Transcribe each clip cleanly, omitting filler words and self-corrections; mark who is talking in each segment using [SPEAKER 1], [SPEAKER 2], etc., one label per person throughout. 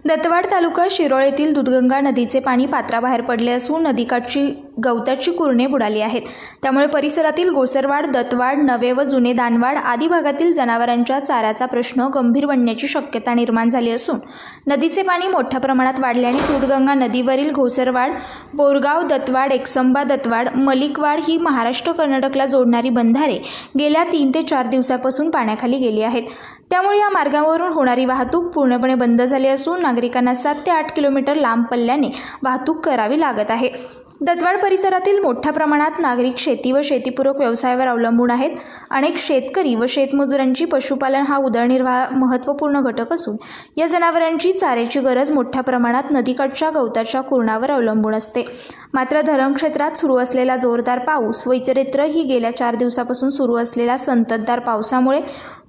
[SPEAKER 1] दत्तवाड तालुका शिरोळ येथील दूधगंगा नदीचे पाणी पात्राबाहेर पडले असून नदीकाठची गवताची कुरणे बुडाली आहेत। त्यामुळे परिसरातील गोसरवाड, दत्तवाड, नवे व जुने दानवाड आदी भागातील जनावरांच्या चाऱ्याचा प्रश्न गंभीर बनण्याची शक्यता निर्माण झाली असून नदीचे पाणी मोठ्या प्रमाणात वाढल्याने दूधगंगा नदीवरील घोसरवाड, बोरगाव, दत्तवाड, एकसंबा दत्तवाड, मलिकवाड ही महाराष्ट्र कर्नाटकला जोडणारी बंधारे गेल्या 3 ते 4 दिवसापासून पाण्याखाली गेली आहेत। त्यामुळे या मार्गावरून होणारी वाहतूक पूर्णपणे बंद झाली असून नागरिकांना 7 ते 8 किलोमीटर लांब पल्ल्याने वाहतूक करावी लागत आहे। दत्तवाड परिसरातील मोठ्या प्रमाणात नागरिक शेती व शेतीपूरक व्यवसायावर अवलंबून आहेत। अनेक शेतकरी व शेतमजुरांची पशुपालन हा उदरनिर्वाह महत्त्वपूर्ण घटक असून या जनावरांची चाऱ्याची गरज मोठ्या प्रमाणात नदीकाठच्या गवताच्या कुरणावर अवलंबून असते। मात्र धरणक्षेत्रात सुरू असलेला जोरदार पाऊस व इतरत्रही गेल्या 4 दिवसापासून सुरू असलेल्या संततधार पावसामुळे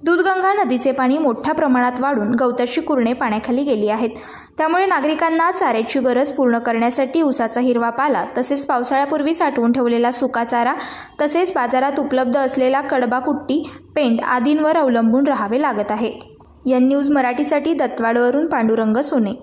[SPEAKER 1] दूधगंगा नदीचे पाणी मोठ्या प्रमाणात वाढून गवताची कुरणे पाण्याखाली गेली आहेत। त्यामुळे नागरिकांना चाऱ्याची गरज पूर्ण करण्यासाठी ऊसाचा हिरवा पाला तसेच पावसाळ्यापूर्वी साठवून ठेवलेला सुका चारा तसेच बाजारात उपलब्ध असलेला कडबा कुट्टी, पेंड आदींवर अवलंबून राहावे लागत आहे। एन न्यूज मराठीसाठी दत्तवाडवरून पांडुरंग सोने।